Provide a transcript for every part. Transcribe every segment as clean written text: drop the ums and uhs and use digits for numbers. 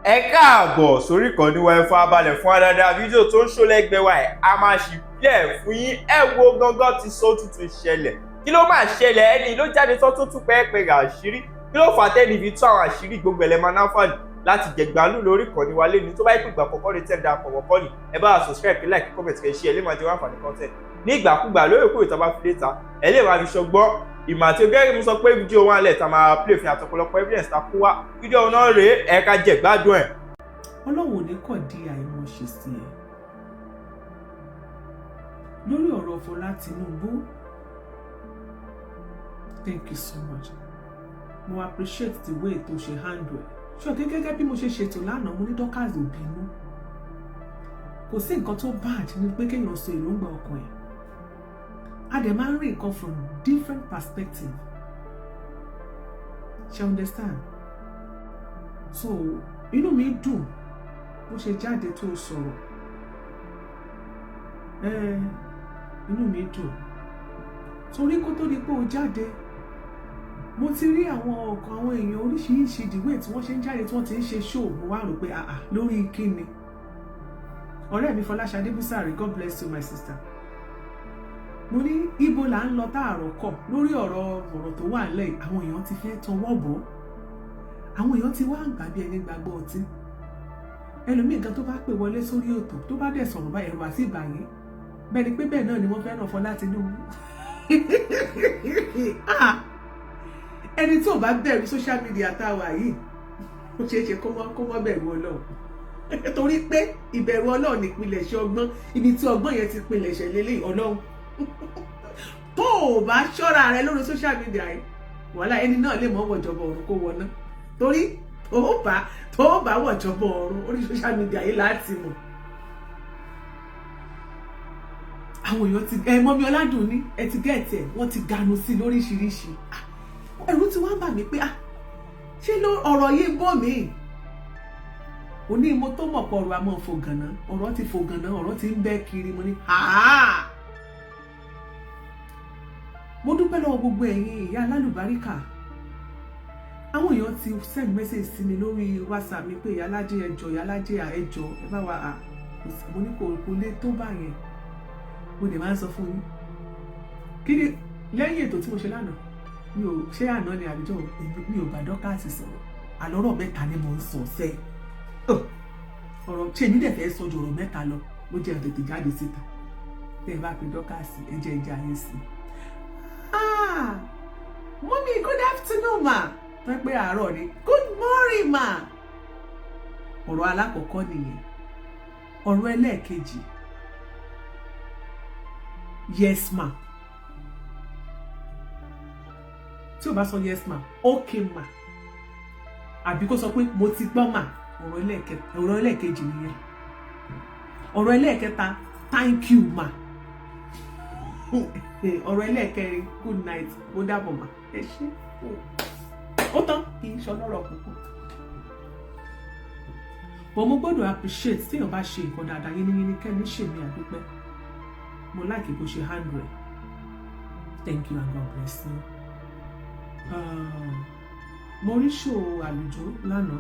Ẹ káàbọ̀ sórí ìkànnì wa ẹ farabalẹ̀ fún àdáadáa fídíò tó ń ṣó lẹ́gbẹ̀ẹ́ wa ẹ̀ a máa ṣì bíẹ̀ fún yín ẹ wo gangan ti sọ tuntun ṣẹlẹ̀ kí ló máa ṣẹlẹ̀ ẹni ló jáde tó tún pẹ́ẹ́pẹ́ rà àṣírí kí ló fà tẹ́ni ibi tó àwọn àṣírí gbogbo ẹlẹ́mọ náfààní láti jẹ̀gbálù lórí ìkànnì wa lẹ́nu tó bá yẹ pé ìgbà kọ̀ọ̀kan lè tẹ̀ dáa pọ̀wọ́ kọ́ni ẹ bá wa subscribe kí like comment kẹ́ share ẹ lè máa jẹ́ àǹfààní content ní ìgbàkúgbà lórí ìkórè tó bá fi dé ta ẹ lè máa fi ṣọgbọ́n ìmọ̀ àti ogẹ́rẹ́ mi sọ pé fídíò wa lẹ̀ tá máa play fi àtọ̀pọ̀lọpọ̀ evidence ta kó wá fídíò náà rèé ẹ ká jẹ gbádùn ẹ̀. Ọlọ́run ò ní kàn di àìmọ̀ṣe sí ẹ lórí ọ̀rọ̀ Fọlá Tinubu. Thank you so much. Mo appreciate the way tó ṣe handle ẹ̀. Ṣọ́ọ̀kì gẹ́gẹ́ bí mo ṣe ṣètò lánàá mo ní Dorcas ò bínú. Kò sí nǹkan tó bad ní pé kéèyàn sọ èròǹgbà ọkàn ẹ̀. A dẹ̀ máa ń rí nǹkan from different perspective. Ṣé understand? So inú mi dùn bó ṣe jáde tó sọ̀rọ̀. Inú mi dùn. Torí kó tó di pé ó jáde, mo ti rí àwọn ọ̀kan àwọn èèyàn oríṣiríṣi ìdìwé tí wọ́n ṣe ń jáde tí wọ́n ti ń ṣe show. Mo wá rò pé lórí kíni. Ọ̀rẹ́ mi Fọláṣadé Búsàrí, God bless you my sister. Mo ní ibo là ń lọ táàrọ̀ kọ̀ lórí ọ̀rọ̀ tó wà nílẹ̀. Àwọn èèyàn ti fẹ́ tọwọ́ bọ̀. Àwọn èèyàn ti wá ń gbà bí ẹni gbàgbọ́ ọtí. Ẹlòmíì gan tó bá pè wọlé sórí ètò tó bá dẹ̀ sọ̀rọ̀ báyìí ẹ̀rù àti ìbàyẹn bẹ́ẹ̀ ni pé bẹ́ẹ̀ náà ni wọ́n fẹ́ràn Fọlá Tinubu. Ẹni tí ò bá bẹ̀rù social media táwa yìí ó ṣeé ṣe kó mọ́ bẹ̀rù Ọlọ́run torí pé ìbẹ̀rù Ọlọ́run ní ìpilẹ̀ṣẹ̀ ọgbọ́n ibi tí ọgbọ́n yẹn ti pilẹ̀ṣẹ̀ lélẹ̀ Ọlọ́run. Tó o bá ṣọ́ra rẹ lórí social media yìí wàhálà ẹni náà lè mọ́ wọ̀jọ̀bọ̀ ọ̀run kó wọná torí tó bá wọ̀jọ̀bọ̀ ọ̀run orí social media yìí láti mọ̀. Àwọn èèyàn ti Mọ́mí Ọládùn ní ẹ ti gẹ̀ẹ́tì ẹ̀ wọ́n ti ganu sí lóríṣiríṣi. Ẹ̀rù ti wá bà mí pé ṣé ọ̀rọ̀ yìí bọ̀ mí. Òní mo tó mọ̀ pọ̀ ọ̀rọ̀ àmọ́ fògànà ọ̀rọ̀ ti fògànà ọ̀rọ̀ ti ń bẹ́ kiri mo ní mo dúpẹ́ lọ́wọ́ gbogbo ẹ̀yin ìyá alálùbáríkà. Àwọn èèyàn ti send message sí mi lórí WhatsApp mi pé ìyálájẹ ẹjọ ìyálájẹ ẹjọ ẹ bá wa mo ní kò lè tó báyẹn. Mo dẹ̀ máa ń sọ fún yín kí ni lẹ́yìn ètò tí mo ṣe lánàá mi ò ṣe àná ni àbíjọ mi ò bá Dorcas sọ̀rọ̀ àlọ́rọ̀ mẹ́ta ni mo ń sọ sẹ́ ọ̀rọ̀ ṣe ní dẹ̀ fẹ́ sọ ju ọ̀rọ̀ mẹ́ta lọ ló jẹ́ tètè jáde síta tẹ́ ẹ bá pe Dorcas ẹjẹ́ ẹjẹ́ ayé sí. Mommy, good afternoon ma. Wọ́n pé àárọ̀ ni good morning ma. Ọ̀rọ̀ alákọ̀ọ́kọ́ nìyẹn. Ọ̀rọ̀ ẹlẹ́ẹ̀kejì yes ma. Tí o bá sọ yes ma okay ma àbí kó sọ pé mo ti gbọ́ ma ọ̀rọ̀ ẹlẹ́ẹ̀kejì nìyẹn. Ọ̀rọ̀ ẹlẹ́ẹ̀kẹta thank you ma. Ọ̀rọ̀ ẹlẹ́ẹ̀kẹrin good night ó dàbọ̀ ma ẹ ṣé ó tán kì í ṣọlọ́rọ̀ púpọ̀. But mo gbọ́dọ̀ appreciate tí èèyàn bá ṣe nǹkan dáadáa yíníyíní kẹ́ni ṣèmi àdúpẹ́. Mo like bó ṣe handle ẹ̀. Thank you and God bless you. Mo rí show àlùjọ lánàá.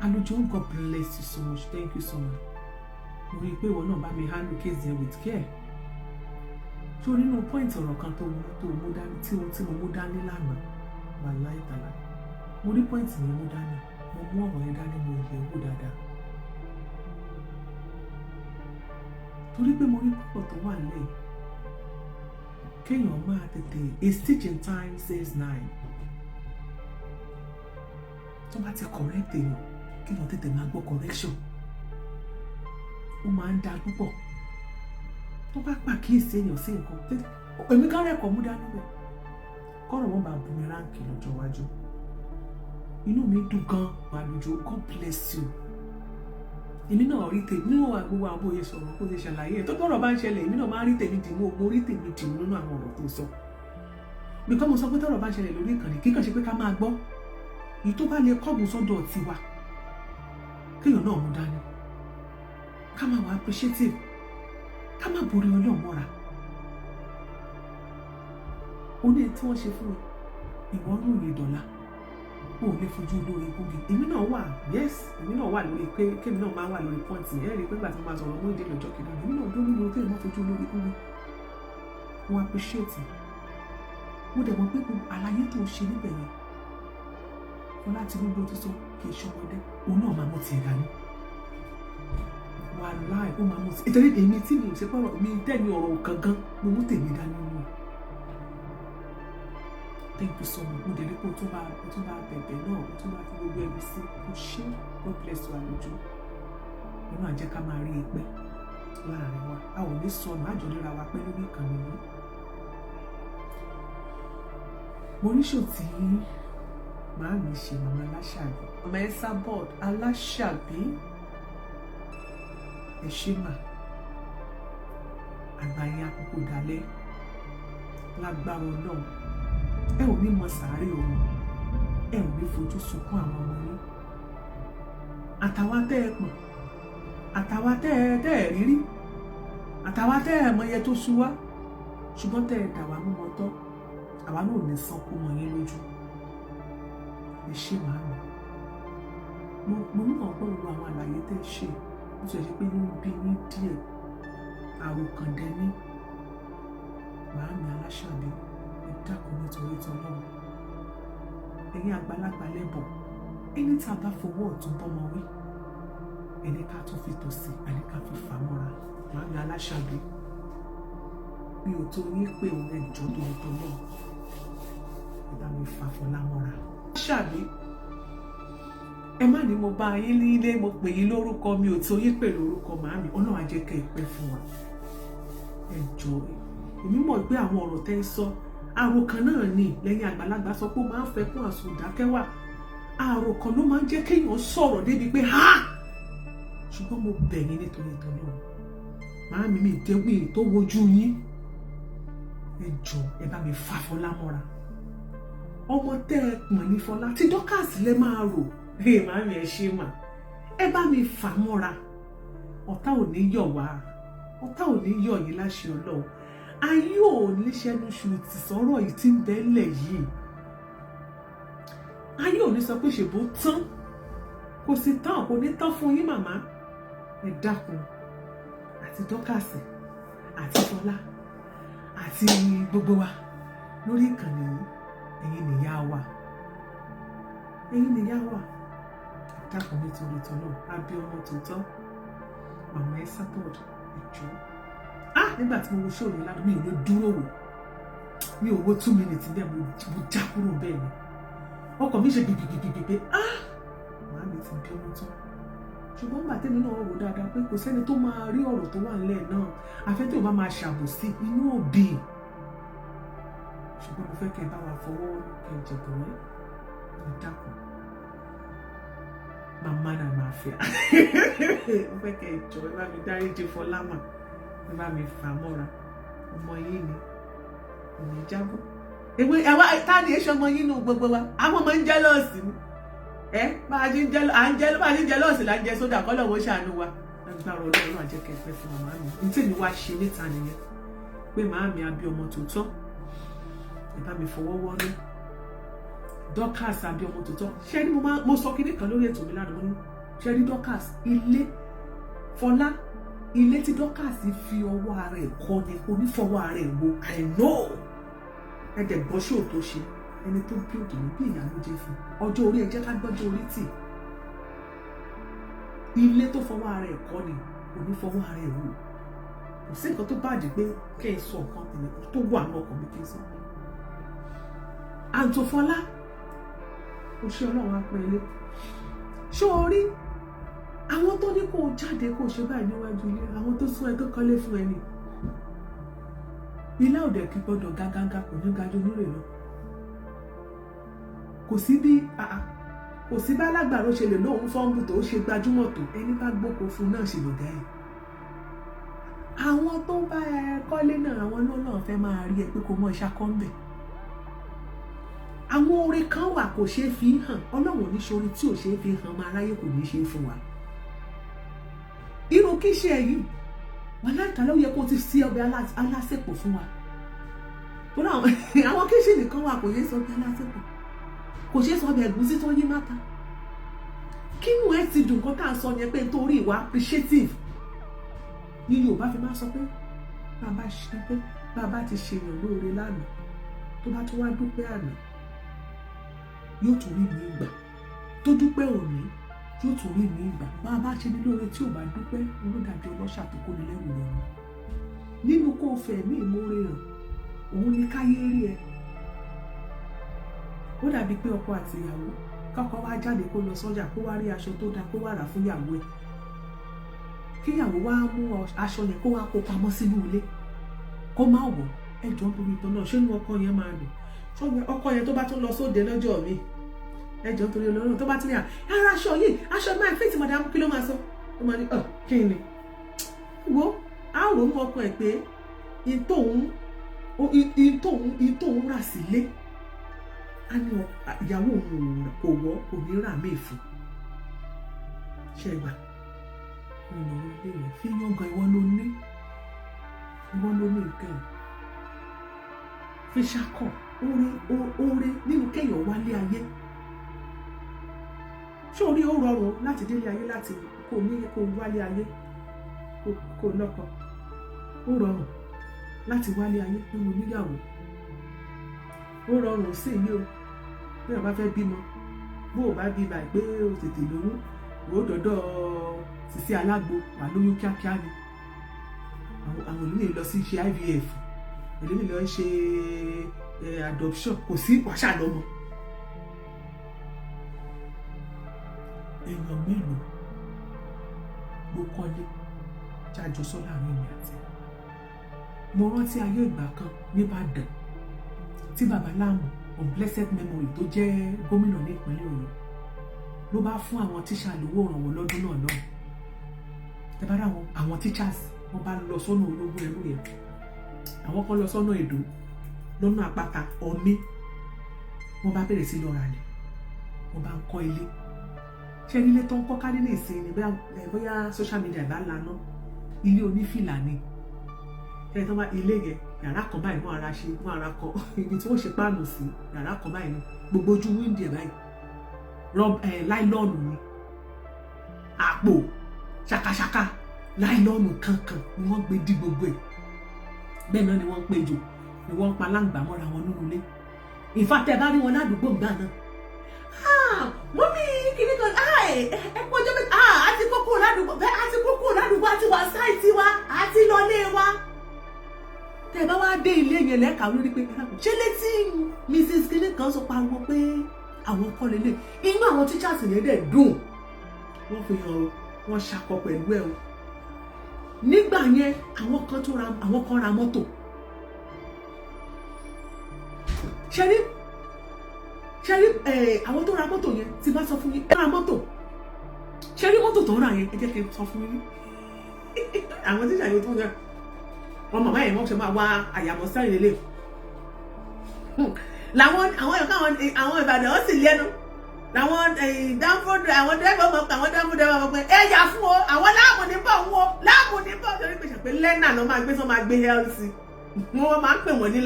Àlùjọ God bless you so much. Thank you so much. Mo rí i pé ìwọ náà bá mi handle case there with care. So nínú point ọ̀rọ̀ kan tó mú dání tí mo mú dání lánàá wà láìtàlá. Mo rí point yẹn mú dání. Mo mú ọ̀rọ̀ yẹn dání mo yẹ̀ wò dáadáa. Torí pé mo rí púpọ̀ tó wà lẹ́yìn. Kéèyàn máa tètè a stitch in time saves 9. Tó bá ti correct èèyàn kéèyàn tètè máa gbọ́ correction. Ó máa ń da púpọ̀. Tó bá pàkíyèsí èèyàn sí nǹkan èmi kan rẹ̀kọ̀ mú dání bẹ̀. Kọ́rọ̀ wọn bá bumiranki lọ́jọ́ iwájú. Inú mi dùn gan àlùjọ God bless you. Èmi náà rí tèmi nínú gbogbo àwọn bóyá sọ̀rọ̀ kó lè ṣàlàyé ẹ̀ tó tọ́rọ̀ bá ń ṣẹlẹ̀ èmi náà máa rí tèmi dìmú mo rí tèmi dìmú nínú àwọn ọ̀rọ̀ tó sọ. Because mo sọ pé tọ́rọ̀ bá ń ṣẹlẹ̀ lórí ìkànnì kíkàn ṣe pé ká máa gbọ́ èyí tó bá lè kọ́gùn sọ́dọ̀ tiwa kéèyàn náà mú dání ká máa wà appreciative ká má borí Ọlọ́run mọ́ra. Ó ní tí wọ́n ṣe fún mi ìwọ ń ròyìn dọ́là o lè fojú lórí Kudi. Èmi náà wà, yes, èmi náà wà lórí pé kémi náà máa wà lórí pọ́ǹtì ẹ̀ rí pé nígbà tí mo máa sọ̀rọ̀ mú ìdí lọ́jọ́ kìíní èmi náà dúró lórí pé mo fojú lórí Kudi. Mo appreciate mo dẹ̀ mọ̀ pé àlàyé tó ṣe níbẹ̀ yẹn Fọlá Tinubu ti sọ kì í ṣọmọdé òun náà máa mú ti ìlànà wà láì ó máa mú ti ìtẹ́lẹ̀ èmi tí mi ò ṣe pọ̀rọ̀ mi tẹ́ni ọ̀rọ̀ kankan mo mú tèmi dání nínú ẹ̀. Thank you so much. Mo dẹ̀ rí pé o tún bá bẹ̀bẹ̀ náà o tún bá fi gbogbo ẹbí sí o ṣé God bless you àlejò nínú àjẹ́ ká máa rí ẹgbẹ́ láàrin wa a ò ní sọnù àjọ ríra wa pẹ́ lórí ìkànnì yìí. Mo ní ṣò tí màá mi ṣe màmá Aláṣàbí màmá ẹ̀sà board Aláṣàbí ẹ ṣé mà àgbáyé àkókò dalẹ̀ lágbára náà ẹ ò ní mọ sàárè òun ẹ ò ní fojú sunkún àwọn ọmọ yín àtàwa tẹ́ ẹ pọ̀n àtàwa tẹ́ ẹ rírí àtàwa tẹ́ ẹ mọ iye tó sú wá ṣùgbọ́n tẹ́ ẹ dà wá mú wọn tọ́ àwa náà ò ní sanko mọ yín lójú ẹ ṣé màámi mo ní ọ̀pọ̀ gbogbo àwọn àlàyé tẹ́ ẹ ṣe ó ti ṣe pé ní bí ní díẹ̀ àròkàndẹ ní màámi Aláṣàbí dákun nítorí tọlọ́run ẹ̀yin àgbàlagbà lẹ́bọ̀ ẹni tá a bá fowó ọ̀tún bọ́mọ wí ẹni ká tún fi tòsí ẹni ká fi fà mọ́ra màámi Aláṣàbí mi ò tó yín pé òun ẹ̀jọ́ tó ń tọ́ náà ẹ bá mi fà Fọlá mọ́ra. Aláṣàbí ẹ má ní mo bá yín nílé mo pè yín lórúkọ mi ò tó yín pè lórúkọ màámi Ọlọ́run á jẹ́ kẹ́ ẹ pẹ́ fún wa ẹ jọ̀ọ́ èmi mọ̀ pé àwọn ọ̀rọ̀ tẹ́ ń sọ àròkàn náà ni lẹ́yìn àgbàlagbà sọ pé ó máa ń fẹ́ kún àsùndákẹ́wà àròkàn ló máa ń jẹ́ kéèyàn sọ̀rọ̀ débi pé ha ṣùgbọ́n mo bẹ̀ yín nítorí ìtọ́jú màámi mi ìdẹ́gbìn tó wojú yín ẹ jọ̀ọ́ ẹ bá mi fà Fọlá mọ́ra ọmọ tẹ́ ẹ pọ̀n ní Fọlá tí dọ́kàsì lẹ máa rò màámi ẹ ṣe mà ẹ bá mi fà mọ́ra ọ̀tá ò ní yọ̀ wá ọ̀tá ò ní yọ̀ yín láṣẹ Ọlọ́run ayé ò ní ṣẹnu ṣùtì sọ̀rọ̀ yìí tí ń bẹ́lẹ̀ yìí ayé ò ní sọ pé ṣèbó tán kò sì tán kò ní tán fún yín màmá ẹ dákun àti dọ́kàsì àti Fọlá àti gbogbo wa lórí ìkànnì yìí ẹ̀yin nìyá wa ẹ̀yin nìyá wa ẹ dákun nítorí tọ́lọ́ abí ọmọ tòótọ́ màmá ẹ sábọ̀dù ẹ̀jọ́ nígbà tí mo wo ṣòro ládùúgbò mi ò lè dúró wò mi ò wo 2 minutes bẹ́ẹ̀ mo já kúrò bẹ́ẹ̀ ni ọkọ̀ mi ṣe gbìgbìgbìgbì màá mi ti bí ọmọ tán ṣùgbọ́n nígbà tẹ́mi náà rò dáadáa pé kò sẹ́ni tó máa rí ọ̀rọ̀ tó wà nílẹ̀ náà afẹ́ tí ò bá máa ṣàbòsí inú òbí ṣùgbọ́n mo fẹ́ kẹ́ ẹ bá wa fọwọ́ ẹ̀jẹ̀bọ̀ rẹ̀ ẹ dákun màmá náà máa fẹ́ mo fẹ́ kẹ́ ẹ jọ ẹ bá mi dáríjì Fọlá mà ẹ bá mi fà mọ́ra ọmọ yìí ni ìní jábọ́ ewé ẹwà táàdì èso ọmọ yìí nù gbogbo wa àwọn ọmọ ń jẹ́lọ́ọ̀sì ni bá a ti ń jẹ́lọ́ọ̀sì là ń jẹ sódà kọ́ lọ́wọ́ ṣàánú wa lágbára Ọlọ́run àjẹkẹ́ pẹ́ fún màmá mi ní tèmi wá ṣe níta nìyẹn pé màá mi abí ọmọ tòótọ́ ẹ bá mi fọwọ́ wọ́nú Dorcas abí ọmọ tòótọ́ ṣé ni mo sọ kíní kan lórí ètò mi lánàá ní ṣé ní Dorcas ilé Fọlá ilé tí Dorcas fi ọwọ́ ara ẹ̀ kọ́ ni onífọwọ́ ara ẹ̀ wo I know ẹ̀dẹ̀ gbọ́ ṣó tó ṣe ẹni tó bí òkè ní bí ìyá ló jẹ́ fún ọjọ́ orí ẹ jẹ́ ká gbọ́jọ́ orí tì ilé tó fọwọ́ ara ẹ̀ kọ́ ni onífọwọ́ ara ẹ̀ wò kò sí nǹkan tó bàjẹ́ pé kẹ́ ẹ sọ nǹkan tẹ̀lé tó wà ní ọkàn mi kí n sọ. Àǹtò Fọlá o ṣe Ọlọ́run á pẹ́ ilé ṣó o rí àwọn tó ní kó o jáde kó o ṣe báyìí níwájú ilé àwọn tó sún ẹ tó kọ́lé fún ẹ ni ilé òde kí gbọ́dọ̀ gágágá kò ní gajú nílé lọ kò sí bá alágbàro ṣe lè lóun fọ́nbù tó ṣe gbajúmọ̀ tó ẹni bá gbóko fún náà ṣe lè dá ẹ àwọn tó bá ẹ kọ́lé náà àwọn náà fẹ́ máa rí ẹ pé kò mọ ìṣàkọ́ńbẹ̀ àwọn orin kan wà kò ṣeé fi hàn Ọlọ́run ní ṣorin tí ò ṣeé fi hàn máa ráyè kò ní ṣe fún wa irú kí ṣe yìí wọn láìka ló yẹ kó ti sí ọbẹ̀ alásèpọ̀ fún wa àwọn kíṣì nìkan wà kò yẹ sọ ọbẹ̀ alásèpọ̀ kò ṣeé sọ ọbẹ̀ ẹ̀gúsí tó yí máta kínú ẹ ti dùn kan tá à ń sọ yẹn pé nítorí ìwà appreciative ní Yorùbá fi máa sọ pé bàbá ti ṣèyàn lóore lánàá tó bá tún wá dúpẹ́ àná yóò tún rí mi gbà tó dúpẹ́ òní yóò tún rí mi gbà bàbá ṣe ní lóore tí ò bá dúpẹ́ olódàbí ọlọ́ṣà tó kó ní lẹ́rù lọ́rùn nínú kó o fẹ́ mí ìmúre hàn òun ní káyé rí ẹ ó dàbí pé ọkọ àti ìyàwó kọ́kọ́ wá jáde kó lọ sọ́jà kó wá rí aṣọ tó dáa kó wá rà fún ìyàwó ẹ̀ kíyàwó wá mú aṣọ yẹn kó wá kó pamọ́ sínú ilé kó má wọ̀ ẹjọ́ nítorí ìtàn náà ṣé inú ọkọ yẹn máa dùn ṣọ́gbẹ́ ọkọ yẹn tó bá tún lọ sóde lọ́jọ́ mi ẹjọ́ nítorí Ọlọ́run tó bá tún ní ara aṣọ yìí aṣọ máa fẹ́ tí màdàmú kí ló máa sọ ó máa ní kí ni wo á rò ó mú ọkọ ẹ̀ pé ìtòun rà sílé á ní ìyàwó òun kò wọ́ kò ní rà mí fún ṣe gbà ìnáwó ilé rẹ̀ fi yangàn ìwọ ló ní nǹkan ẹ̀ fi ṣakọ̀ oore nínú kéèyàn wálé ayé ṣé orí ó rọrùn láti délé ayé láti kó wálé ayé kó lọ́kọ ó rọrùn láti wálé ayé nínú níyàwó ó rọrùn sí ilé o bí o bá fẹ́ bímọ bó o bá bí báyìí pé o tètè lóyún o dọ́dọ̀ sísí alágbo wà lóyún kíákíá ni àwọn olóyè lọ sí ṣe IVF olóyè lọ ṣe adoption kò sí wàṣà lọ́mọ èèyàn mélòó ló kọ́lé jájọ sọ láàrin ìrìn àti mo rántí ayé ìgbà kan nìbàdàn tí bàbá Láàmú on blessed memory tó jẹ́ gómìnà ní ìpínlẹ̀ Ọ̀yọ́ ló bá fún àwọn tíṣà lówó ìrànwọ́ lọ́dún náà lọ́wọ́ ẹ bá rà àwọn teachers wọ́n bá lọ sọ́nà ológun ẹrú yẹn àwọn kan lọ sọ́nà Èdó lọ́nà Àpáta Ọ̀mí wọ́n bá bẹ̀rẹ̀ sí lọ ralẹ̀ wọ́n bá ń kọ́ ilé ṣé ilé tó ń kọ́ kárí ní ìsìn ni bóyá social media bá lana ilé onífìlà ni ẹ tó bá ilé yẹn yàrá kan báyìí wọ́n ara ṣe wọ́n ara kọ́ ibi tí wọ́n ṣe páànù sí yàrá kan báyìí ni gbogbo ojú wíńdì ẹ̀ báyìí láìlọ́ọ̀nù ni àpò ṣàkàṣàkà láìlọ́ọ̀nù kankan ni wọ́n gbé dí gbogbo ẹ̀ bẹ́ẹ̀ náà ni wọ́n ń péjò ni wọ́n ń pa láǹgbà mọ́ra wọn nínú ilé ìfàtẹ́ bá rí wọn ládùúgbò ńgbà náà mọ́mí kìíní kan ẹ pọ́jọ́ bẹ́ẹ̀ àti kókó ládùúgbò àti wà sáìtì wa àti lọlé wa tẹ́ ẹ bá wá dé ilé yẹn lẹ́ka lórí pé ṣé létí Mrs. kìíní kan sọ pariwo pé àwọn kọ́ lélẹ̀ inú àwọn teachers yẹn dẹ̀ dùn wọ́n fi hàn wọ́n ṣakọ pẹ̀lú ẹ̀ o nígbà yẹn àwọn kan ra mọ́tò ṣẹ́rí àwọn tó ra mọ́tò yẹn ti bá sọ fún yín ra mọ́tò ṣẹ́rí mọ́tò tó ń ra yẹn ẹ jẹ́ kí n sọ fún yín àwọn tíṣà yẹn tó ń yẹn wọn màmá yẹn wọ́n ṣe máa wá àyàmọ́ sẹ́yìn lélẹ̀ làwọn àwọn Ìbàdàn ó sì lẹ́nu làwọn dánfọdù àwọn dẹ́gbẹ́ ọmọ àwọn dánfọdù ọmọ pé ẹ yà fún o àwọn láàmù níbọ̀ torí pé ṣàpé lẹ́nà ló máa gbé sọ máa gbé health wọ́n máa ń pè wọ́n ní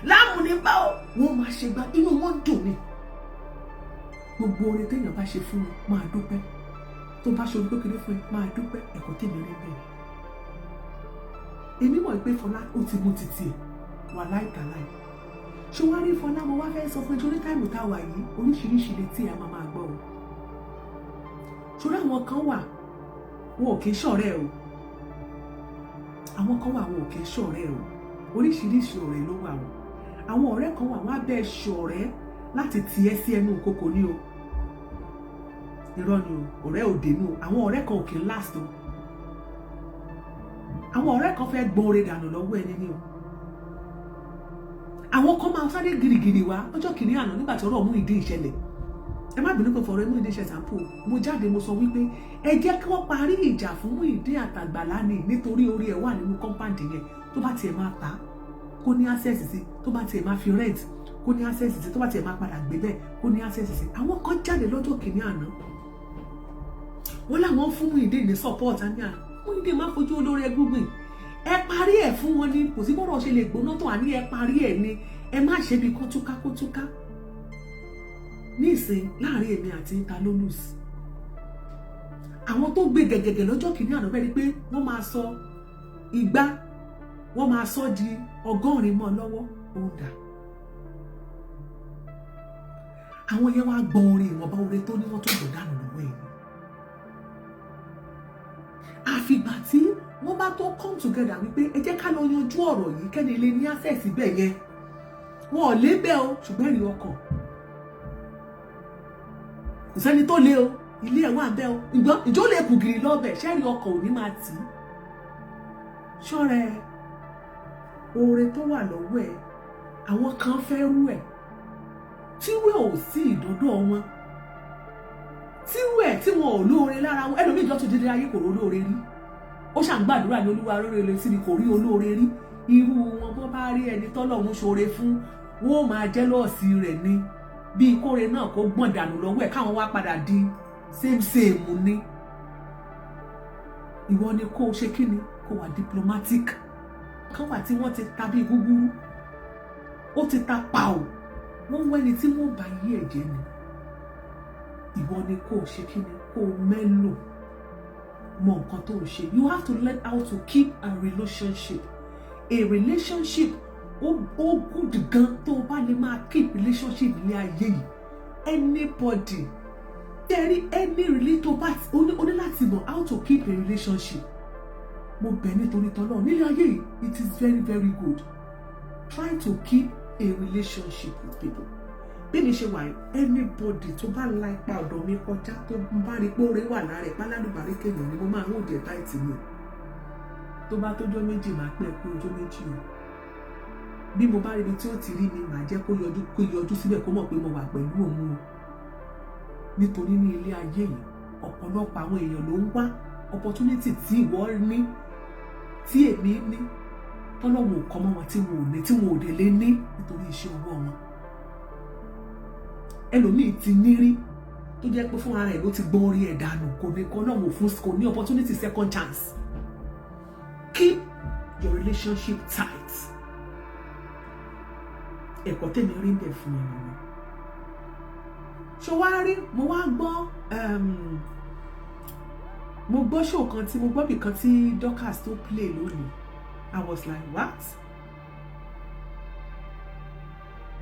láàmù níbọ̀ o wọ́n máa ṣe gbá inú wọn dùn ni gbogbo oore téèyàn bá ṣe fún ẹ máa dúpẹ́ tó bá ṣe orí kékeré fún ẹ máa dúpẹ́ ẹ̀kọ́ tèmi rí bẹ́ẹ̀ èmi mọ̀ pé Fọlá ó ti mú títì wà láìkàláì ṣé wàá rí Fọlá mo wá fẹ́ sọ fún ẹjọ́ ní táìmù tá a wà yìí oríṣiríṣi létí ẹ máa gbọ́ o ṣòro àwọn kan wà wọn ò kì í ṣọ̀rẹ́ o àwọn kan wà wọn ò kì í ṣọ̀rẹ́ o oríṣiríṣi ọ̀rẹ́ ló wà o àwọn ọ̀rẹ́ kan wà wọn á bẹ́ẹ̀ ṣọ̀rẹ́ láti tiẹ́ sí ẹnu kókó ní o irọ́ ni o ọ̀rẹ́ òde nù àwọn ọ̀rẹ́ kan ò kì í last o àwọn ọ̀rẹ́ kan fẹ́ gbọ́n oore dànù lọ́wọ́ ẹni ní o àwọn kan máa sáré girigiri wá ọjọ́ kìíní àná nígbà tí ọ̀rọ̀ Muyideen ìṣẹ̀lẹ̀ ẹ má bínú pé fọ̀rọ̀ Muyideen ìṣẹ̀lẹ̀ sampo mo jáde mo sọ wípé ẹ jẹ́ kí wọ́n parí ìjà fún Muyideen àtàgbàlá ni nítorí orí ẹ̀ wà nínú kọ́ńpáǹdì yẹn tó bá tiẹ̀ máa ta kó ní access sí tó bá tiẹ̀ máa fi rent kó ní access sí tó bá tiẹ̀ máa padà gbé bẹ́ẹ̀ kó ní access sí àwọn kan jáde lọ́jọ́ kìíní àná wọ́n láwọn fún Muyideen ní support àníyàn Muyideen má fojú olórí ẹgbùgbìn ẹ parí ẹ̀ fún wọn ni kò sí bọ́rọ̀ ṣe lè gbóná tó àní ẹ parí ẹ̀ ni ẹ má ṣe bí kótúká ní ìsìn láàrin èmi àti ta ló lose. Àwọn tó gbé gẹ̀gẹ̀gẹ̀ lọ́jọ́ kìíní àná bẹ́ẹ̀ ni pé wọ́n máa sọ igba wọ́n máa sọ di 100 mọ́ lọ́wọ́ ó dà. Àwọn yẹn wá gbọ́ orin ìwọ̀nba orin tó ní wọ́n tó gbọ̀ dànù lọ́wọ́ ẹ̀. Àfìgbà tí wọ́n bá tó come together wípé ẹ jẹ́ ká lọ yanjú ọ̀rọ̀ yìí kẹ́ni ilé ní access bẹ́ẹ̀ yẹn wọn ò lé bẹ́ẹ̀ o ṣùgbọ́n ẹ̀rí ọkàn kò sẹ́ni tó lé o ilé ẹ̀ wà bẹ́ẹ̀ o ìjọ lè kù gìrì lọ́bẹ̀ ṣẹ́rí ọkàn ò ní máa tì í ṣọ́rẹ́ oore tó wà lọ́wọ́ ẹ̀ àwọn kan fẹ́ rú ẹ̀ tíwẹ̀ ò sí ìdọ́dọ̀ wọn tíwẹ̀ tí wọn ò lóore lára wọn ẹlòmíì ìjọ tó dédé ayé kò rí olóore rí ó ṣàǹgbàdúrà ní olúwa lórí ilé sí ni kò rí olóore rí irú wọn bó bá rí ẹni tọ́lọ́run ṣoore fún wọn ò máa jẹ́lọ́ọ̀sì rẹ̀ ni bí ìkórè náà kó gbọ̀n dànù lọ́wọ́ ẹ̀ káwọn wá padà di same ni ìwọ ni kó o ṣe kí ni kó wà diplomatic kan wà tí wọ́n ti ta bí gúgúrú ó ti ta pàù wọ́n wẹ́ni tí wọ́n bá yí ẹ̀jẹ̀ ni ìwọ ni kó o ṣe kí ni kó o mẹ́lò mọ nǹkan tó ń ṣe. You have to learn how to keep a relationship ó good gan tó o bá lè máa keep relationship ní ayé yìí anybody tẹ́rí any relate tó bá o ní láti mọ̀ how to keep a relationship. Mo bẹ̀ nítorí tọ́lọ́ nílé ayé yìí it is very very good. Try to keep a relationship with people. Bí mi ṣe wà anybody tó bá la ipa ọ̀dọ̀ mi kọjá tó bá rí pé oore wà lára ẹ̀ pálálùbárí kéèyàn ni mo máa ń wò jẹ́ táìtì mi tó bá tójọ́ méjì máa pẹ́ kú ọjọ́ méjì o bí mo bá rí ibi tí ó ti rí mi màá jẹ́ kó yọjú síbẹ̀ kó mọ̀ pé mo wà pẹ̀lú òun o nítorí ní ilé ayé yìí ọ̀pọ̀lọpọ̀ àwọn èèyàn ló ń wá opportunity tí ìwọ ní tí èmi ní tọ́lọ́wọ́ kọ́ mọ́ wọn tí wọn ò ní tí wọn ò dé lé ní nítorí iṣẹ́ ọwọ́ wọn. Ẹlòmíì ti nírí tó jẹ́ pé fún ara ẹ̀ ló ti gbọ́n orí ẹ̀ dànù kò ní kọ́ náà wò fún kò ní opportunity second chance. Keep your relationship tight. Ẹ̀kọ́ tèmi rí ń bẹ̀ fún ẹ nìyẹn. Ṣé wàá rí mo wá gbọ́ mo gbọ́ show kan tí mo gbọ́ bì kan tí Dorcas tó play lónìí. I was like what?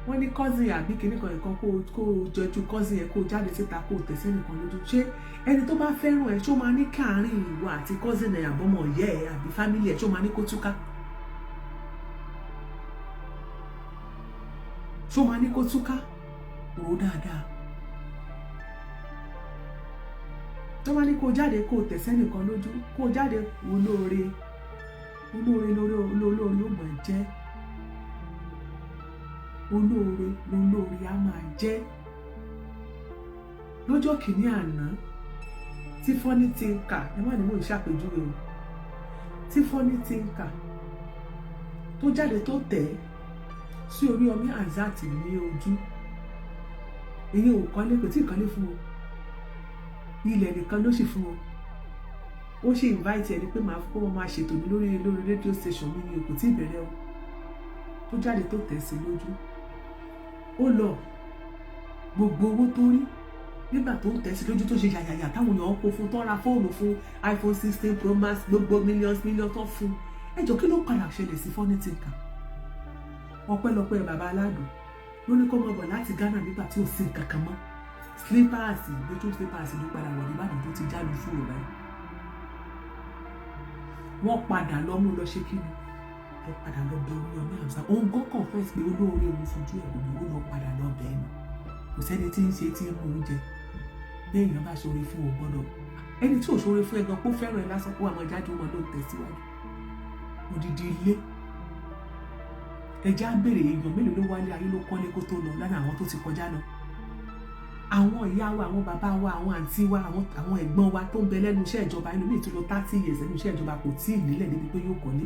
Wọ́n ní cousin àbí kìíní kan nǹkan kó jọjú cousin ẹ̀ kó jáde síta kó tẹ̀sí nìkan lójú ṣé ẹni tó bá fẹ́ràn ẹ̀ ṣó máa ní káàárín ìwọ àti cousin ẹ̀ àbọ̀mọ̀ ọ̀yẹ́ ẹ̀ àbí family ẹ̀ ṣó máa ní kó túká ṣó máa ní kó túká rò dáadáa tó máa ní kó jáde kó tẹ̀sí nìkan lójú kó jáde olóore ó mọ̀ jẹ́ olóore á máa jẹ́. Lọ́jọ́ kìíní àná tí Funny Thinker ẹ má ní mò ń ṣàpèjúwe o tí Funny Thinker tó jáde tó tẹ̀ sí orí Ọmí Azat ní ojú èyí ò kọ́lé kò tí ì kọ́lé fún o ilẹ̀ nìkan ló sì fún o ó ṣe invite ẹni pé màá kó wọn máa ṣètò mi lórí rédíò station mi ni kò tí ì bẹ̀rẹ̀ o tó jáde tó tẹ̀ sí lójú ó lọ gbogbo owó tó rí nígbà tó ń tẹ̀ sí lójú tó ṣe yàyàyà táwọn èèyàn kó fún tó ra fóònù fún iPhone 16 Pro Max gbogbo millions tó fún ẹjọ́ kí ló padà ṣẹlẹ̀ sí Funny Thinker ọpẹ́lọpẹ́ bàbá aládùn ló ní kó mọ̀ bọ̀ láti Ghana nígbà tí ò sí nǹkan kan mọ́ slippers lójú slippers ló padà wọ̀ nígbàdàn tó ti jáde fún òun báyìí wọ́n padà lọ mú lọ ṣe kí ni lọ padà lọ bẹ orí Ọmí Azat òun gan confess pé olóore òun fojú ẹ̀ òun ó lọ padà lọ bẹ ẹnu kò sẹ́ni tí ń ṣe tí ń mú oúnjẹ bẹ́ẹ̀ èèyàn bá ṣoore fún òun gbọ́dọ̀ ẹni tí ò ṣoore fún ẹ gan kó fẹ́ràn ẹ lásán kó àmọ́ jáde wọn ló ń tẹ̀síwájú odidi ilé ẹja béèrè èèyàn mélòó ló wálé ayé ló kọ́lé kó tó lọ lára àwọn tó ti kọjá lọ àwọn ìyá wa àwọn bàbá wa àwọn àǹtí wa àwọn ẹ̀gbọ́n wa tó ń bẹ lẹ́nu iṣẹ́ ìjọba ẹlòmíì tó lọ 30 years lẹ́nu iṣẹ́ ìjọba kò tí ì nílẹ̀ níbi pé yóò kọ́lé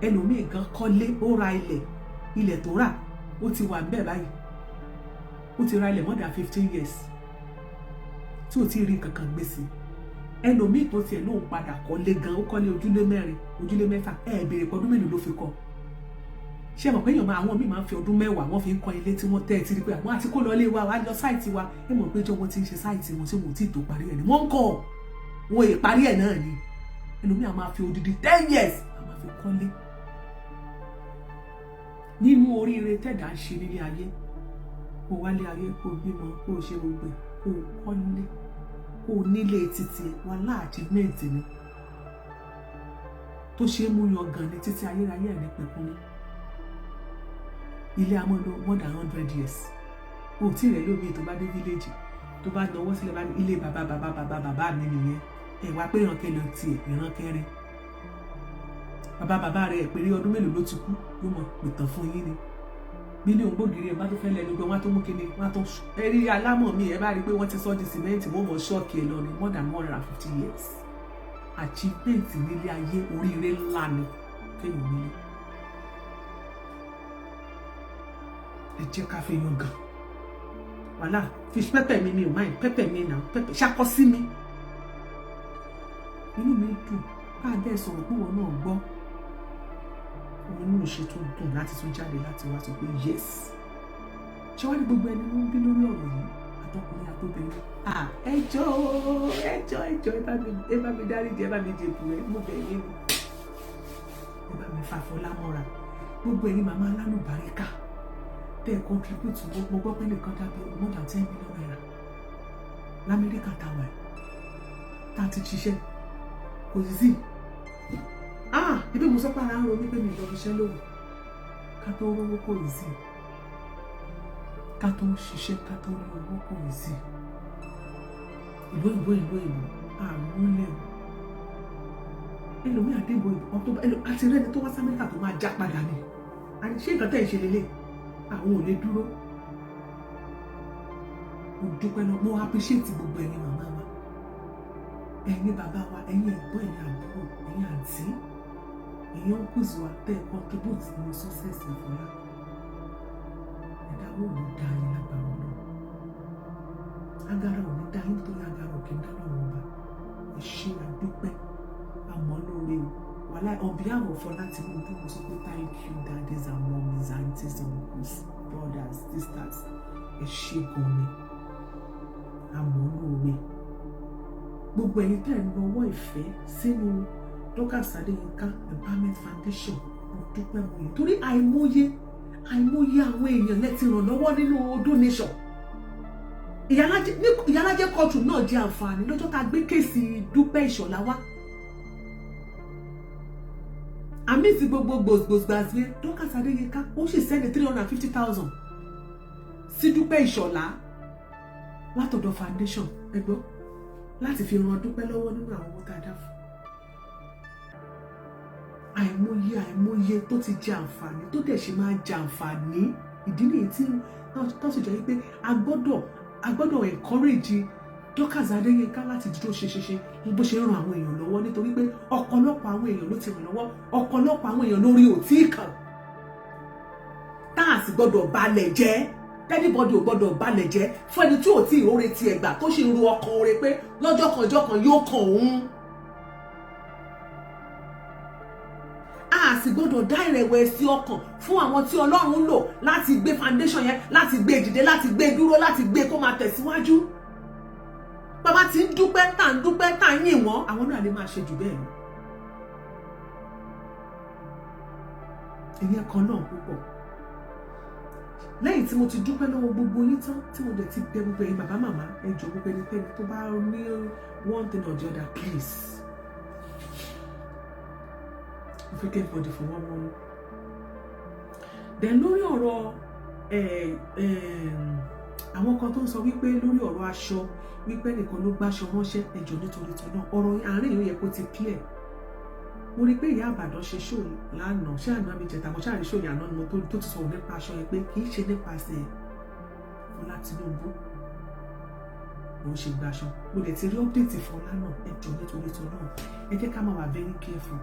ẹlòmíì gan kọ́lé ó ra ilẹ̀ tó rà ó ti wà bẹ́ẹ̀ báyìí ó ti ra ilẹ̀ more than 15 years tí ò tí ì rí kankan gbé sí ẹlòmíì tó tiẹ̀ lóun padà kọ́lé gan ó kọ́lé ojúlé 4 ojúlé 6 béèrè pọ́dún mélòó ló fi kọ́ ṣé mọ̀ pé èèyàn máa àwọn míì máa ń fi ọdún 10 wọ́n fi ń kọ́ ilé tí wọ́n tẹ́ ẹ ti rí pé àwọn àti kó lọ ilé wa wá lọ sáìtì wa ẹ mọ̀ pé jọ̀wọ́ ti ń ṣe sáìtì wọn tí wọn ò tí ì tó parí ẹ̀ ni wọ́n ń kọ́ wọn èè parí ẹ̀ náà ni ẹlòmíà máa fi odidi 10 years a máa fi kọ́lé nínú oríire tẹ̀dá ń ṣe nílé ayé kó wálé ayé kó bímọ kó ṣe gbogbo ẹ̀ kó kọ́lé kó nílé títí wà láàjì mẹ́ẹ̀tì ni tó ṣe é mú yan gan ní títí ayérayé ẹ̀ ní pẹ̀kún ní ilé amọ́nà more than 100 years o tí rẹ̀ lómi tó bá dé village tó bá náwó sílẹ̀ bá ní ilé bàbá mi nìyẹn ẹ̀ wá pé ìran kẹlẹ̀ tiẹ̀ ìran kẹrin bàbá rẹ̀ péré ọdún mélòó ló ti kú yóò mọ̀ pìtàn fún yín ni mílíọ̀nù gbòógiri ẹ̀ bá tó fẹ́ lẹ́nu gbọ́n wá tó mú kíni wá tó ẹ̀rí alámọ̀ mi ẹ̀ bá rí i pé wọ́n ti sọ́ di sìmẹ́ǹtì wọ́n mọ̀ ṣọ́ọ̀kì ẹ̀ lọ ní more than 150 years achievement nílé ayé oríire ńlá ni kéèyàn nílé ẹ jẹ́ ká fi yan gan wàhálà fish pepper mi ò máa pepper mi náà pepper ṣakọ sí mi inú mi dùn ká bẹ́ẹ̀ sọ̀rọ̀ pé wọn náà gbọ́ òun inú ìṣe tó dùn láti tún jáde láti wá sọ pé yes ṣé wàá ní gbogbo ẹni ló ń bí lórí ọ̀rọ̀ yìí àtọkùnrin àtobìnrin ẹjọ́ ẹ bá mi dáríjì ẹ bá mi jẹ̀bù rẹ mo bẹ̀ yín ni ẹ bá mi fàfọlá mọ́ra gbogbo ẹni màmá alálùbáríkà tẹ́ ẹ contribute mo gbọ́ pé nìkan dábí more than 10 million naira lamẹ́ríkà táwọn ẹ̀ tá a ti ṣiṣẹ́ kò sí ibi mo sọ pé ara ń ro mí pé mi lọ iṣẹ́ lóhùn ká tó rówó kò sí ká tó ṣiṣẹ́ ká tó rí owó kò sí ìlú àrùn lẹ̀ ẹlòmí àdébò àti rẹ́ni tó wá sí Amẹ́ríkà tó máa já padà ni àti ṣé nǹkan tẹ̀ ń ṣe lélẹ̀ àwọn ò lè dúró mo dúpẹ́ lọ mo appreciate gbogbo ẹ̀yin màmá wa ẹ̀yin bàbá wa ẹ̀yin ẹ̀gbọ́n ẹ̀yin àbúrò ẹ̀yin àǹtí ẹ̀yin uncles wa tẹ́ ẹ contribute ní success ìfọ̀lá ẹ̀dá wo ló dá yín lágbára náà agara ò ní dá yín nítorí agara ò kí ń dá lọ́wọ́ ọba ẹ ṣé àdúpẹ́ àmọ́ lóore o wàhálà on behalf of Fọlá Tinubu mo sọ pé thank you daddies and mummies aunties uncles brothers sisters ẹ ṣé gan ni àmọ́ lóore gbogbo ẹ̀yin tẹ́ ẹ̀ ń lọ́wọ́ ìfẹ́ sínú Dorcas Adéyínká Empowerment Foundation mo dúpẹ́ mo yẹ torí àìmọye àwọn èèyàn lẹ ti ràn lọ́wọ́ nínú donation ìyálájẹ kóòtù náà jẹ àǹfààní lọ́jọ́ tá a gbé kéèsì Dúpẹ́ Ìṣọ̀lá wá àmì ti gbogbo gbòsgbòsgbàsí Dorcas Adéyínká ó sì sẹ́ni 350,000 sí Dúpẹ́ Ìṣọ̀lá látọ̀dọ̀ foundation ẹgbọ́n láti fi ran Dúpẹ́ lọ́wọ́ nínú àwọn owó tá a dá fún àìmọye tó ti jẹ àǹfààní tó dẹ̀ ṣe máa jẹ àǹfààní ìdí nìyí tí tó sì jẹ́ wípé a gbọ́dọ̀ encourage Dorcas Adéyínká láti dúró ṣe bó ṣe ràn àwọn èèyàn lọ́wọ́ nítorí pé ọ̀pọ̀lọpọ̀ àwọn èèyàn ló ti ràn lọ́wọ́ ọ̀pọ̀lọpọ̀ àwọn èèyàn lórí òtí kan tá a sì gbọ́dọ̀ balẹ̀ jẹ́ anybody ò gbọ́dọ̀ balẹ̀ jẹ́ fún ẹni tí ò tí ìróore ti ẹ̀gbà tó ṣe ru ọkàn oore pé lọ́jọ́ kan yóò kàn òun. A sì gbọ́dọ̀ dá ìrẹ̀wẹ̀sì ọkàn fún àwọn tí Ọlọ́run lò láti gbé foundation yẹn láti gbé dìde láti gbé dúró láti gbé kó máa tẹ̀síwájú. Bàbá tí ń dúpẹ́ tá ń yìn wọ́n àwọn náà lè máa ṣe jù bẹ́ẹ̀ lọ. Ìyẹn kan náà púpọ̀. Lẹ́yìn tí mo ti dúpẹ́ lọ́wọ́ gbogbo yín tán tí mo dẹ̀ ti bẹ̀ gbogbo ẹ̀yin bàbá màmá ẹ jọ̀ọ́ gbogbo ẹnikẹ́ni tó bá ní one thing or the other please. If you get body for one month. Then lórí ọ̀rọ̀ àwọn kan tó ń sọ wípé lórí ọ̀rọ̀ aṣọ wípé nìkan ló gbáṣọ ránṣẹ́ ẹ jọ̀ọ́ nítorí tó náà ọ̀rọ̀ àárín yìí ó yẹ kó ti clear. Mo rí pé ìyá Ìbàdàn ṣe ṣó lánàá ṣé àná mi jẹta mo ṣáà rí ṣó yàná ni mo tó ti sọ̀rọ̀ nípa aṣọ yẹn pé kì í ṣe nípasẹ̀ Fọlá Tinubu ló ń ṣe gbaṣọ mo lè ti rí update Fọlá náà ẹ jọ̀ọ́ nítorí tó náà ẹ jẹ́ ká máa wà very careful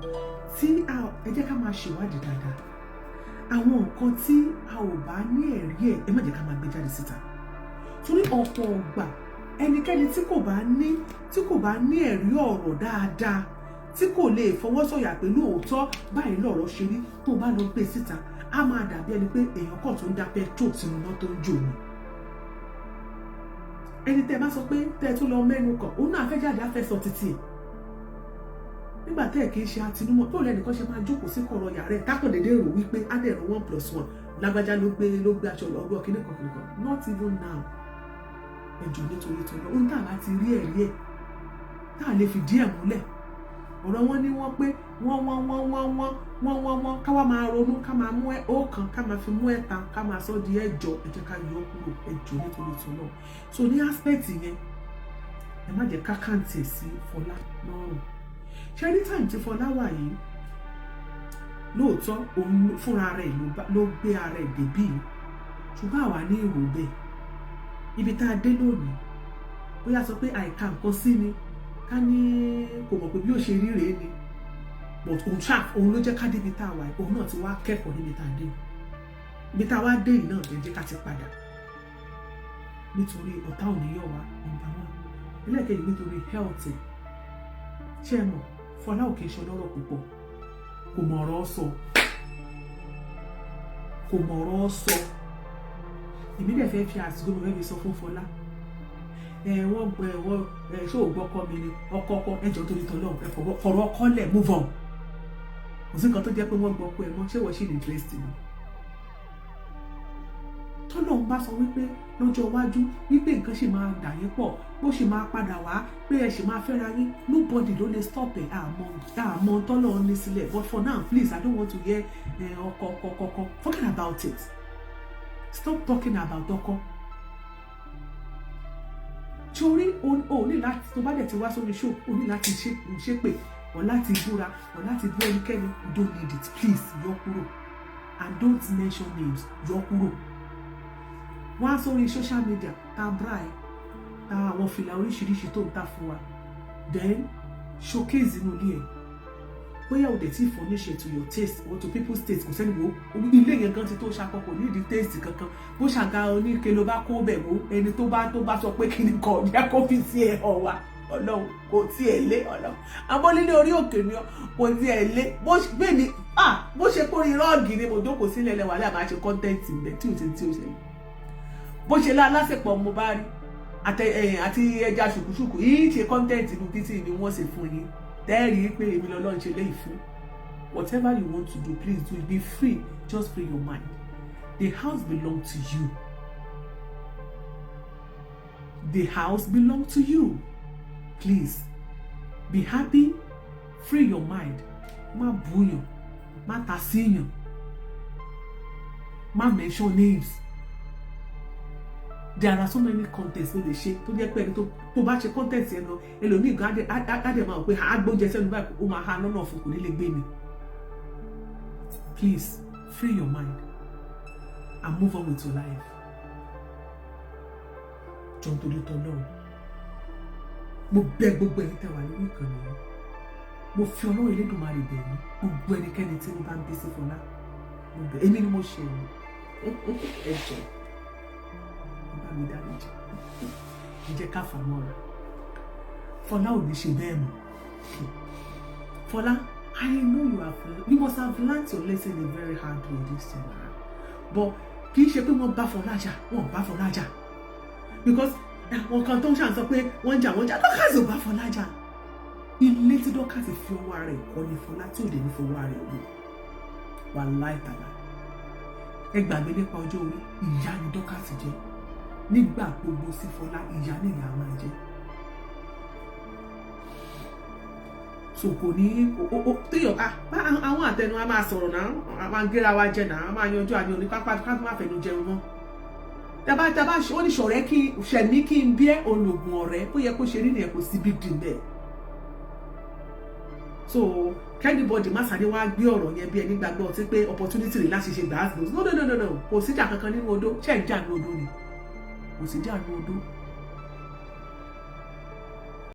ẹ jẹ́ ká máa ṣèwádìí dáadáa àwọn nǹkan tí a ò bá ní ẹ̀rí ẹ̀ ẹ má jẹ́ ká máa gbé jáde síta torí ọ̀pọ̀ ọgbà ẹnikẹ́ni tí kò bá ní ẹ̀rí ọ̀rọ̀ dáadáa tí kò lè fọwọ́ sọ̀yà pé lóòótọ́ báyìí lọ̀rọ̀ ṣe rí tó bá lọ gbé síta á máa dàbí ẹni pé èèyàn kàn tó ń da petrol sínú iná tó ń jò ni. Ẹni tẹ́ bá sọ pé tẹ́ tó lọ mẹ́nu kàn òun náà fẹ́ jáde á fẹ́ sọ títì ẹ̀. Nígbà tẹ́ ẹ̀ kì í ṣe àtinúmọ̀ tó lẹ́nìkan ṣe máa jókòó sí kọ̀rọ̀ yàrá ẹ̀ tákàn dédé rò wípé á dẹ̀ rọ 1+1 lágbájá ló gbé aṣọ ọgbọ́n kíní kan. Not even now. Ẹjọ́ nítorí tó lọ ohun tá a bá ti rí ẹ̀rí ẹ̀ tá a lè fi díẹ̀ múlẹ̀. Ọ̀rọ̀ wọn ní wọ́n pé wọ́n ká wá máa ronú ká máa mú ọ̀kan ká máa fi mú ẹ̀ta ká máa sọ di ẹ̀jọ ẹ jẹ́ ká yọ kúrò ẹjọ́ nítorí tó lọ. So ní aspect yẹn ẹ má jẹ́ ká kàǹtì sí Fọlá lọ́rùn. Ṣé ní time tí Fọlá wà yìí lóòótọ́ òun fúnra rẹ̀ ló gbé ara ẹ̀ débí ṣùgbọ́n àwa ní èrò bẹ́ẹ̀ ibi tá a dé lónìí bóyá sọ pé àìka nǹkan sí ni ká ní kò mọ̀ pé bí ó ṣe rí rèé ni but òun ló jẹ́ ká débi tá a wà òun náà ti wá kẹ́kọ̀ọ́ níbi tá a dé ibi tá a wá dé yìí náà lè jẹ́ ká ti padà nítorí ọ̀tá ò ní yọ̀ wá number 1 ẹlẹ́ẹ̀kejì nítorí health ṣé ẹ mọ̀ Fọlá ò kì í ṣe ọlọ́rọ̀ púpọ̀ kò mọ̀ ọ̀rọ̀ sọ èmi dẹ̀ fẹ́ fi àsìkò mi fẹ́ fi sọ fún Fọlá wọ́n ṣé ò gbọ́kọ́ mi ni ọkọ ẹjọ́ torí tọ́lọ́ fọ̀rọ̀ ọkọ lẹ̀ move on kò sí nǹkan tó jẹ́ pé wọ́n gbọ́ pé mọ́ ṣé wọ́n ṣì lè interest mi tọ́lọ́ ń bá sọ wípé lọ́jọ́ iwájú wípé nǹkan ṣì máa dà yín pọ̀ bó ṣì máa padà wá pé ẹ ṣì máa fẹ́ra yín nobody ló lè stop ẹ̀ àmọ́ tọ́lọ́ ní sílẹ̀ but for now please I don't want to hear ọkọ forget about it stop talking about ọkọ. Torí o ní láti tó bá dẹ̀ ti wá sórí show o ní láti ṣépè or láti búra or láti bú ẹnikẹ́ni you don't need it please yọ kúrò and don't mention names yọ kúrò. Wọ́n á sórí social media ta bra ta àwọn fìlà oríṣiríṣi tó ń ta fún wa then showcase inú ilé ẹ̀ bóyá o dẹ̀ tí furnish to your taste or to people's taste kò sẹ́ni wo ilé yẹn gan ti tó ṣàkókò ní ìdí taste kankan bó ṣàga oníke ló bá kó bẹ̀ wò ẹni tó bá sọ pé kí ni kọ̀ ní akófin sí ẹ̀ hàn wá Ọlọ́run kò tí ẹ̀ lé Ọlọ́run abọ́lélé orí òkè ni kò tí ẹ̀ lé bó ṣe kó irọ́ọ̀gì ni mo jókòó sílẹ̀ lẹ́wà láà máa ṣe kọ́ńtẹ́ǹtì ńbẹ tí ò ṣẹlẹ̀ bó ṣe lásìpọ̀ mo bá rí àti ẹja ṣùkúṣùkú yìí ṣe kọ́ńtẹ́ǹtì inú títì ni wọ́n ṣe fún yín tẹ́ẹ̀rí pé èmi lọ́lọ́run ṣe léyìí fún whatever you want to do please do it be free just free your mind the house belong to you the house belong to you please be happy free your mind má búyàn má ta síyàn má mention names there are so many contents ló lè ṣe tó jẹ́ pé ẹni tó bá ṣe content yẹn lọ ẹlòmíì gan adé máa pé agbóúnjẹ sẹ́nu báyìí ó máa ha lọ́nà fún kò ní lè gbé mi please free your mind and move on with your life jọ̀ọ́ torí tọ́lọ́run mo bẹ̀ gbogbo ẹni tẹ́ wà lórí ìkànnì yẹn mo fi Ọlọ́run Elédùmarè bẹ̀ yín gbogbo ẹnikẹ́ni tí mo bá ń bí sí Fọlá mo bẹ̀ èmi ni mo ṣe ẹ jọ̀ọ́ mi dáríjì ẹ jẹ́ ká fà mọ́ra Fọlá ò ní ṣe bẹ́ẹ̀ mọ́ Fọlá I know you must have learnt your lesson in a very hard way this time around but kì í ṣe pé wọ́n bá Fọlá jà because àwọn kan tó ń ṣàn sọ pé wọ́n jà Dọ́kàsì ò bá Fọlá jà ilé tí Dọ́kàsì fi ọwọ́ rẹ̀ kọ́ ni Fọlá tí ò dé ní fọwọ́ rẹ̀ wò wà láìtàlá ẹ gbàgbé nípa ọjọ́ orí ìyá ni Dọ́kàsì jẹ́ nígbà gbogbo sí Fọlá ìyá nìyá máa jẹ so kò ní téèyàn àwọn àtẹnu a máa sọ̀rọ̀ náà a máa gẹ́ra wa jẹ náà a máa yanjú àmì òní pápá ká má fẹnu jẹun mọ́ tàbá ó ní ṣọ̀rẹ́ kí ṣẹ̀mí kí n bí ẹ́ ológun ọ̀rẹ́ ó yẹ kó ṣe rí nìyẹn kò sí big deal bẹ́ẹ̀ so kẹ́nìbọ̀dì má sáré wá gbé ọ̀rọ̀ yẹn bí ẹni gbàgbọ́ ọtí pé opportunity rẹ̀ láti ṣe gbàásì no kò síjà kankan nínú odó ṣẹ́ ń jà ní odó ni kò sí jà ní odó